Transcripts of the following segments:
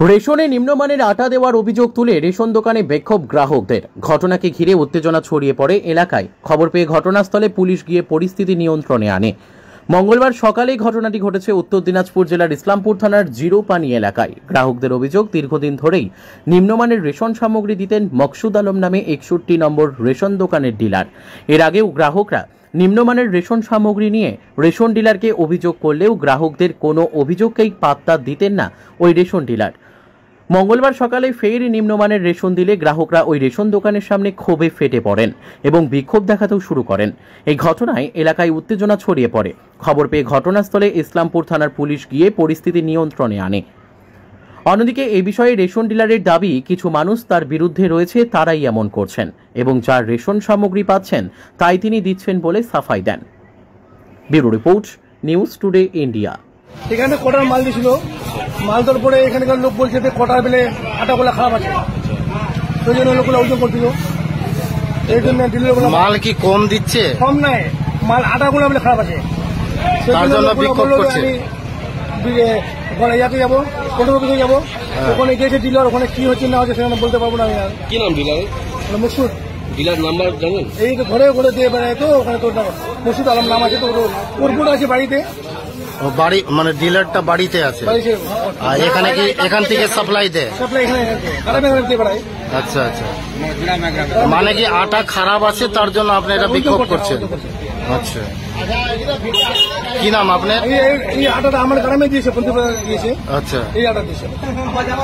রেশনে নিম্নমানের আটা দেওয়ার অভিযোগ তুলে রেশন দোকানে বিক্ষোভ গ্রাহকদের। ঘটনাকে ঘিরে উত্তেজনা ছড়িয়ে পড়ে এলাকায়। খবর পেয়ে ঘটনাস্থলে পুলিশ গিয়ে পরিস্থিতি নিয়ন্ত্রণে আনে। মঙ্গলবার সকালে ঘটনাটি ঘটেছে উত্তর দিনাজপুর জেলার ইসলামপুর থানার জিরোপানি এলাকায়। গ্রাহকদের অভিযোগ, দীর্ঘদিন ধরেই নিম্নমানের রেশন সামগ্রী দিতেন মকসুদ আলম নামে 61 নম্বর রেশন দোকানের ডিলার। এর আগেও গ্রাহকরা নিম্নমানের রেশন সামগ্রী নিয়ে রেশন ডিলারকে অভিযোগ করলেও গ্রাহকদের কোনো অভিযোগকেই পাত্তা দিতেন না ওই রেশন ডিলার। মঙ্গলবার সকালে ফের নিম্নমানের রেশন দিলে গ্রাহকরা ওই রেশন দোকানের সামনে ক্ষোভে ফেটে পড়েন এবং বিক্ষোভ দেখাতেও শুরু করেন। এই ঘটনায় এলাকায় উত্তেজনা ছড়িয়ে পড়ে। খবর পেয়ে ঘটনাস্থলে ইসলামপুর থানার পুলিশ গিয়ে পরিস্থিতি নিয়ন্ত্রণে আনে। অন্যদিকে এই বিষয়ে রেশন ডিলারের দাবি, কিছু মানুষ তার বিরুদ্ধে রয়েছে, তারাই এমন করছেন এবং যার রেশন সামগ্রী পাচ্ছেন তাই তিনি দিচ্ছেন বলে সাফাই দেন। Bureau report, news today India. এখানে কটার মাল দিয়েছিল, মাল দেওয়ার পরে এখানকার লোক বলছে যে কটার বেলে আটাগুলো খারাপ আছে, সেই জন্য লোকগুলো অভিযোগ করছিল। এই জন্য মাল কি কম দিচ্ছে? কম নাই, মাল আটাগুলো বেলে খারাপ আছে, তার জন্য বিক্ষোভ করছে। ওখানে ইয়াতে যাবো, কন্ট্রোল অফিসে যাবো, ওখানে গিয়েছে ডিলার, ওখানে কি হচ্ছে না হচ্ছে সেখানে বলতে পারবো না। কি নাম ডিলার? মকসুদ। ডিলার নাম্বার জানেন? এই তো ঘরে ঘরে দিয়ে বেড়ায়, তো ওখানে তোর মকসুদ আলম নাম আছে, তো কোরপুর আছে বাড়িতে। বাড়ি মানে ডিলারটা বাড়িতে আছে, আর এখানে কি এখান থেকে সাপ্লাই দেয়? সাপ্লাই এখানে দিয়ে বেড়ায়। আচ্ছা আচ্ছা, মানে কি আটা খারাপ আছে তার জন্য আপনি এটা বিক্ষোভ করছেন? আচ্ছা, কি নাম আপনার? এই আটাটা আমার গ্রামে দিয়েছে, দিয়েছে। আচ্ছা, এই আটা দিয়েছে।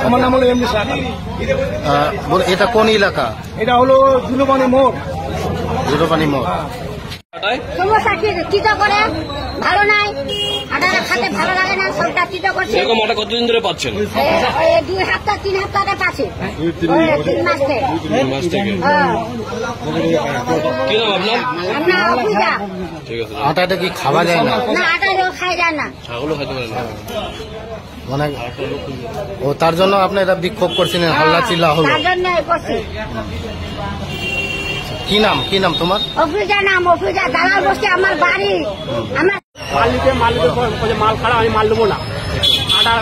আমার নাম হলো এমনি শাহ। এটা কোন এলাকা? এটা হলো জিরোপানি মোড়। জিরোপানি মোড়। সমস্যা কি করে ভালো নাই, আটা খাতে ভালো লাগে না, সবটা চিটো করছে। এরকম আটা কতদিন ধরে পাচ্ছেন? 2 সপ্তাহ 3 সপ্তাহে পাচ্ছে। 3 মাস থেকে। কি নাম আপনার? আপনার অফিসা। ঠিক আছে। আটাটা কি খাওয়া যায় না? না, আটা খাই যায় না, ছাগলও খাইতে পারে না। মানে ও তার জন্য আপনি এটা বিক্ষোভ করছেন, হাল্লা চিল্লা হলো তার জন্য করছি। কি নাম, কি নাম তোমার? অফিসা নাম, অফিসা দালাল বসছে আমার বাড়ি। আমার মাল খারাপ, আমি মাল নেবো না। আটা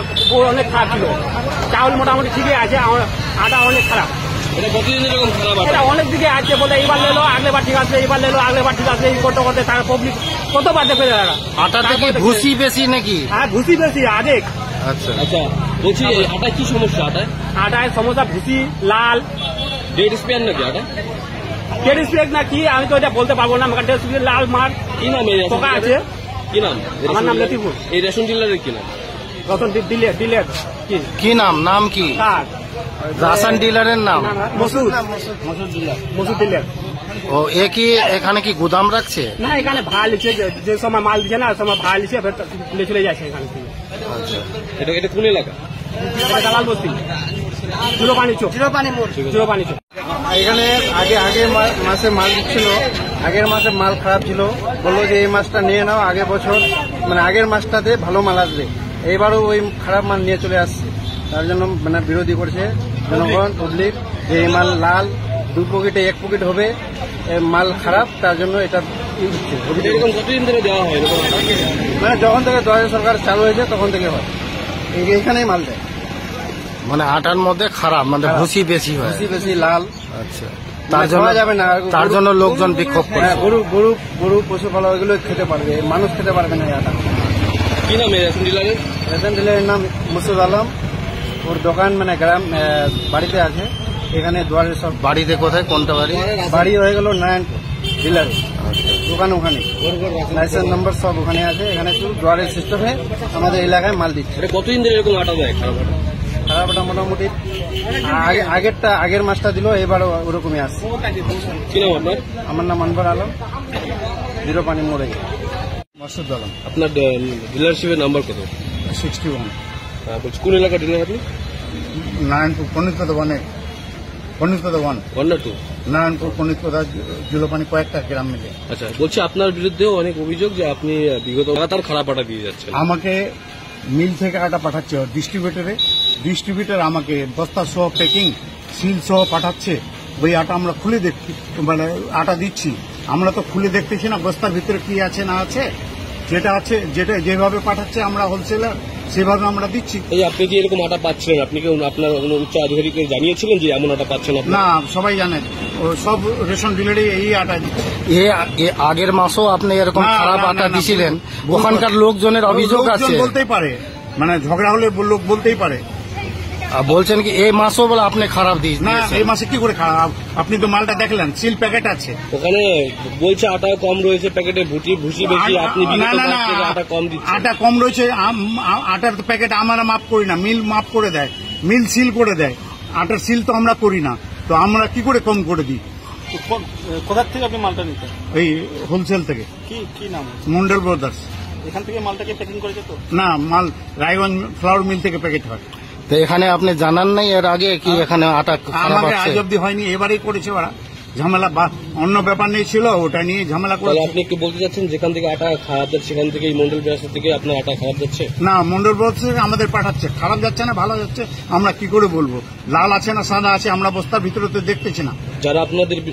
অনেক খারাপ ছিল, চাউল মোটামুটি ঠিকই আছে, আটা অনেক খারাপ। এটা কতদিন এরকম খারাপ? এটা অনেক দিকে আছে, বলে এইবার লেলো, আগলেবার ঠিক আছে, এইবার লেলো, আগলেবার ঠিক আছে, এই করতে করতে তার পাবলিক কতবার দেখে যারা। আটাতে কি ভুসি বেশি নাকি? হ্যাঁ, ভুসি বেশি আদেক। আচ্ছা আচ্ছা, বলছি আটায় কি সমস্যা? আটায় সমস্যা ভুসি লাল। ডেট স্পেয়ার নাকি আটা? ডেট স্প্রে না কি আমি তো এটা বলতে পারবো না, আমার ডেট স্প্রে লাল মার। কি নাম? পোকা আছে। কি নাম? আমার নাম লতিফুল। এই রেশন ডিলারের কি নাম? রতন ডিলার। কি নাম? নাম কি? রাশন ডিলারের নাম মসুদ ডিলার। ও এ কি এখানে কি গুদাম রাখছে? না, এখানে ভাড়া লিখছে, যে সময় মাল দিচ্ছে না সময় ভাড়া লিখছে, তুলে চলে যাচ্ছে এখানে থেকে। আচ্ছা, এটা কোন এলাকা? দালাল বস্তি, জিরোপানি চোখ। এখানে আগের মাসে মাল দিচ্ছিল, আগের মাসে মাল খারাপ ছিল, বললো যে এই মাসটা নিয়ে নাও, আগের বছর মানে আগের মাসটাতে ভালো মাল আসবে। এইবারও ওই খারাপ মাল নিয়ে চলে আসছে, তার জন্য মানে বিরোধী করছে জনগণ পাবলিক যে এই মাল লাল 2 পকেটে 1 পকেট হবে, মাল খারাপ, তার জন্য এটা এরকম কতদিন ধরে দেওয়া হয়? মানে যখন থেকে 2000 সরকার চালু হয়েছে তখন থেকে হয়, এইখানেই মাল দেয়। মানে আটার মধ্যে খারাপ, মানে ভুসি বেশি হয়, বেশি লাল। আচ্ছা, তার জন্য লোকজন বিক্ষোভ করে। গরু পশুপালক এগুলো খেতে পারবে, মানুষ খেতে পারবে না এই আটা। কি নাম রেশন ডিলারের? রেশন ডিলারের নাম মকসুদ আলম। ওর দোকান মানে গ্রাম বাড়িতে আছে, এখানে দুয়ারে সব। বাড়িতে কোথায়? কোনটা বাড়ি? বাড়ি হয়ে গেল নারায়ণপুর ডিলার, দোকান ওখানে, লাইসেন্স নম্বর সব ওখানে আছে। এখানে শুধু দুয়ারের সিস্টেমে আমাদের এলাকায় মাল দিচ্ছে। এটা কতদিন ধরে এরকম আটা দেয় খারাপ আটা? খারাপ আটা মোটামুটি আগের মাসটা দিল, এবারও ওরকমই আসছে। কি নাম আপনার? আমার নাম আনবার আলম, জিরোপানি মোড়ে। মকসুদ আলম। আপনার ডিলারশিপের নাম্বার কত? 61। বলছি কোন এলাকা ডিলার আপনি? নারায়ণপুর পণ্ডিতপদা 1, পণ্ডিতপদা 1 না 2? নারায়ণপুর পণ্ডিতপদা জিরোপানি কয়েকটা গ্রাম মিলে। আচ্ছা, বলছি আপনার বিরুদ্ধেও অনেক অভিযোগ যে আপনি বিগত লাগাতার খারাপ আটা দিয়ে যাচ্ছেন। আমাকে মিল থেকে আটা পাঠাচ্ছে ডিস্ট্রিবিউটর আমাকে বস্তা সহ প্যাকিং সিল সহ পাঠাচ্ছে। ওই আটা আমরা খুলে দেখছি, মানে আটা দিচ্ছি, আমরা তো খুলে দেখতেছি না বস্তার ভিতরে কি আছে না আছে। যেটা আছে, যেটা যেভাবে পাঠাচ্ছে আমরা হোলসেলার সেভাবে আমরা দিচ্ছি। এই আপনি যে এরকম আটা পাচ্ছিলেন, আপনি কি আপনার কোনো উচ্চ আধিকারিককে জানিয়েছিলেন যে এমন আটা পাচ্ছেন আপনি? না, সবাই জানে, ও সব রেশন ডিলারই এই আটা দিচ্ছে। আগের মাসও আপনি এরকম না, খারাপ না, আটা না, না, দিছিলেন, ভুল ওখানকার লোকজনের অভিযোগ লোকজন আছে। বলতেই পারে, মানে ঝগড়া হলে লোক বলতেই পারে। বলছেন কি এই মাসও বলে আপনি খারাপ না, দিয়েছেন? এই মাসে কি করে খারাপ? আপনি তো মালটা দেখলেন, সিল প্যাকেট আছে। ওখানে বলছে আটা কম রয়েছে প্যাকেটে, ভুসি বেশি, আপনি না, বিগত না, মাস না, থেকে আটা কম দিচ্ছেন। আটা কম রয়েছে। আটার প্যাকেট আমরা মাপ করি না, মিল মাপ করে দেয়, মিল সিল করে দেয়। আটার সিল তো আমরা করি না, তো আমরা কি করে কম করে দিই? কোথা থেকে আপনি মালটা নিতেন? এই হোলসেল থেকে, কি নাম? মন্ডল ব্রাদার্স। এখান থেকে মালটাকে প্যাকিং করেছে তো? না, মাল রায়গঞ্জ ফ্লাওয়ার মিল থেকে প্যাকেট হয়। তো এখানে আপনি জানান নাই এর আগে কি এখানে আটা খারাপ আমাকে আছে? আজ অব্দি হয়নি, এবারেই করেছে ওরা ঝামেলা। অন্য ব্যাপার নিয়ে ছিল, ওটা নিয়ে ঝামেলা তাহলে করেছে। আপনি কি বলতে চাচ্ছেন যেখান থেকে আটা খারাপ যাচ্ছে সেখান থেকে এই মন্ডল ব্যবসা থেকে আপনার আটা খারাপ যাচ্ছে? না, মন্ডল ব্রাদার্স থেকে আমাদের পাঠাচ্ছে, খারাপ যাচ্ছে না ভালো যাচ্ছে আমরা কি করে বলবো? লাল আছে না সাদা আছে আমরা বস্তার ভিতরে তো দেখতেছি না। যারা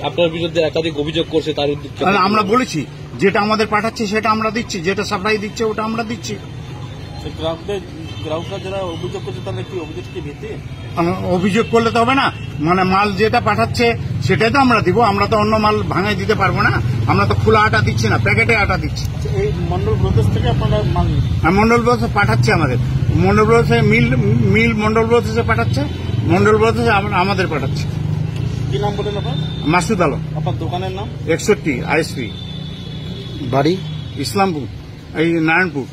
আপনার বিরুদ্ধে একাধিক অভিযোগ করছে তার উদ্দেশ্যে আমরা বলেছি যেটা আমাদের পাঠাচ্ছে সেটা আমরা দিচ্ছি, যেটা সাপ্লাই দিচ্ছে ওটা আমরা দিচ্ছি। গ্রাহকরা যারা অভিযোগ করছে তাদের কি অভিযোগ কি ভিত্তি? অভিযোগ করলে তো হবে না, মানে মাল যেটা পাঠাচ্ছে সেটাই তো আমরা দিব। আমরা তো অন্য মাল ভাঙাই দিতে পারবো না, আমরা তো খোলা আটা দিচ্ছি না, প্যাকেটে আটা দিচ্ছি। এই মন্ডল ব্রদেশ থেকে আপনারা মাল নিন? মন্ডল ব্রাদার্স পাঠাচ্ছে আমাদের, মন্ডল ব্রাদার্স মিল মন্ডল ব্রাদার্সে পাঠাচ্ছে, মন্ডল ব্রাদার্স আমাদের পাঠাচ্ছে। কি নাম বলেন আপনার? মাসুদ আলম, আপনার দোকানের নাম? 61 আইএসপি, বাড়ি ইসলামপুর, এই নারায়ণপুর।